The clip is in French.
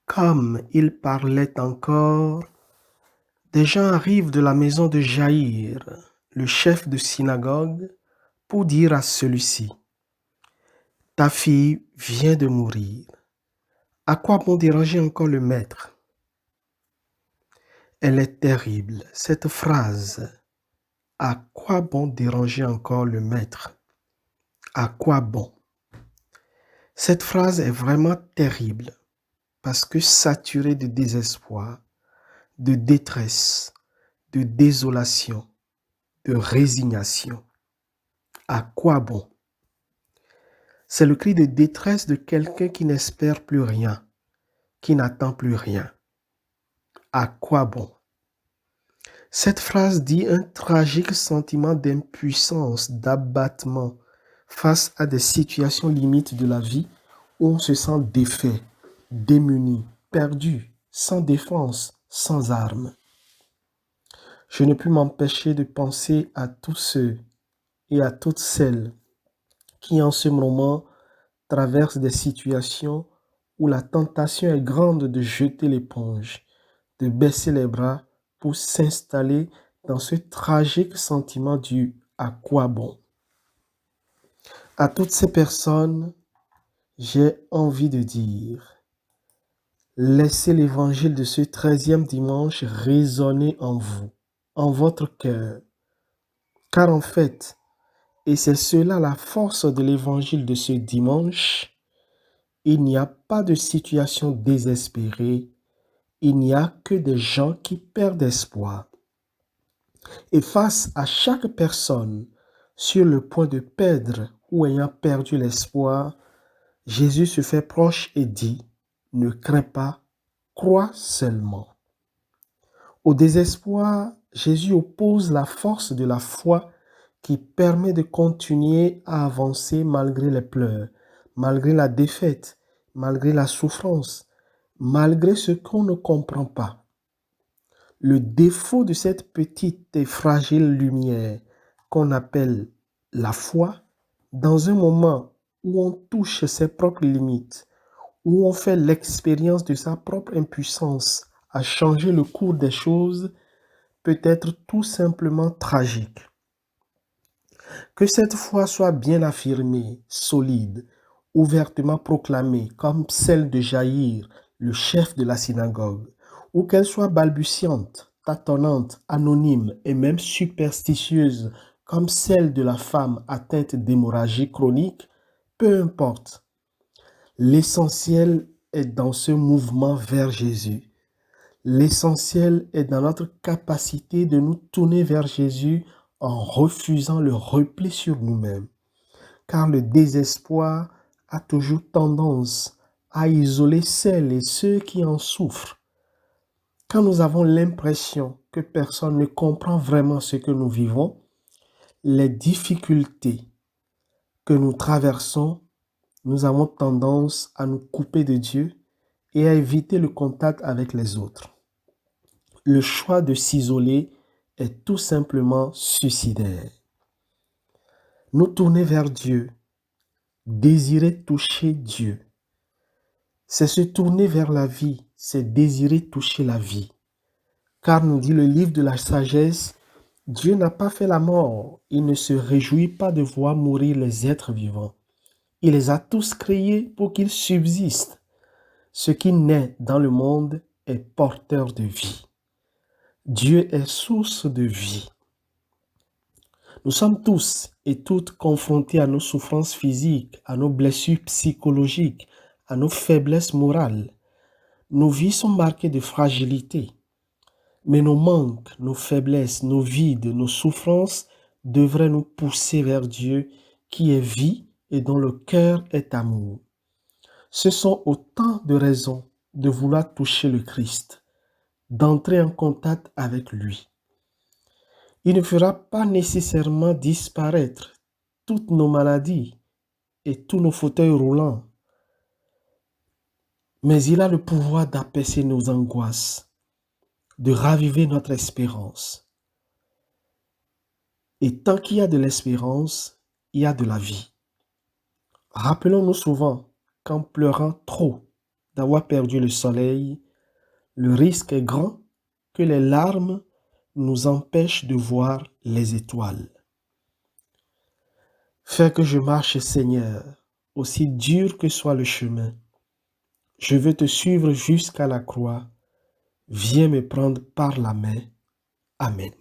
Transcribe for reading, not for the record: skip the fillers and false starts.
Comme il parlait encore, des gens arrivent de la maison de Jaïr, le chef de synagogue, pour dire à celui-ci, ta fille vient de mourir. À quoi bon déranger encore le maître? Elle est terrible, cette phrase. À quoi bon déranger encore le maître? À quoi bon? Cette phrase est vraiment terrible parce que saturée de désespoir, de détresse, de désolation, de résignation. À quoi bon? C'est le cri de détresse de quelqu'un qui n'espère plus rien, qui n'attend plus rien. À quoi bon? Cette phrase dit un tragique sentiment d'impuissance, d'abattement face à des situations limites de la vie où on se sent défait, démuni, perdu, sans défense, sans armes. Je ne puis m'empêcher de penser à tous ceux et à toutes celles qui en ce moment traversent des situations où la tentation est grande de jeter l'éponge, de baisser les bras pour s'installer dans ce tragique sentiment du à quoi bon. À toutes ces personnes, j'ai envie de dire, laissez l'évangile de ce 13e dimanche résonner en vous, en votre cœur. Car en fait, et c'est cela la force de l'évangile de ce dimanche, il n'y a pas de situation désespérée, il n'y a que des gens qui perdent espoir. Et face à chaque personne sur le point de perdre ou ayant perdu l'espoir, Jésus se fait proche et dit, ne crains pas, crois seulement. Au désespoir, Jésus oppose la force de la foi qui permet de continuer à avancer malgré les pleurs, malgré la défaite, malgré la souffrance, malgré ce qu'on ne comprend pas. Le défaut de cette petite et fragile lumière qu'on appelle la foi, dans un moment où on touche ses propres limites, où on fait l'expérience de sa propre impuissance à changer le cours des choses, peut être tout simplement tragique. Que cette foi soit bien affirmée, solide, ouvertement proclamée comme celle de Jaïr, le chef de la synagogue, ou qu'elle soit balbutiante, tâtonnante, anonyme et même superstitieuse comme celle de la femme atteinte d'hémorragie chronique, peu importe. L'essentiel est dans ce mouvement vers Jésus. L'essentiel est dans notre capacité de nous tourner vers Jésus en refusant le repli sur nous-mêmes. Car le désespoir a toujours tendance à isoler celles et ceux qui en souffrent. Quand nous avons l'impression que personne ne comprend vraiment ce que nous vivons, les difficultés que nous traversons, nous avons tendance à nous couper de Dieu et à éviter le contact avec les autres. Le choix de s'isoler est tout simplement suicidaire. Nous tourner vers Dieu, désirer toucher Dieu, c'est se tourner vers la vie, c'est désirer toucher la vie. Car nous dit le livre de la sagesse, Dieu n'a pas fait la mort, il ne se réjouit pas de voir mourir les êtres vivants. Il les a tous créés pour qu'ils subsistent. Ce qui naît dans le monde est porteur de vie. Dieu est source de vie. Nous sommes tous et toutes confrontés à nos souffrances physiques, à nos blessures psychologiques, à nos faiblesses morales. Nos vies sont marquées de fragilité. Mais nos manques, nos faiblesses, nos vides, nos souffrances devraient nous pousser vers Dieu qui est vie et dont le cœur est amour. Ce sont autant de raisons de vouloir toucher le Christ, d'entrer en contact avec lui. Il ne fera pas nécessairement disparaître toutes nos maladies et tous nos fauteuils roulants, mais il a le pouvoir d'apaiser nos angoisses, de raviver notre espérance. Et tant qu'il y a de l'espérance, il y a de la vie. Rappelons-nous souvent qu'en pleurant trop, d'avoir perdu le soleil, le risque est grand que les larmes nous empêchent de voir les étoiles. Fais que je marche, Seigneur, aussi dur que soit le chemin. Je veux te suivre jusqu'à la croix. Viens me prendre par la main. Amen.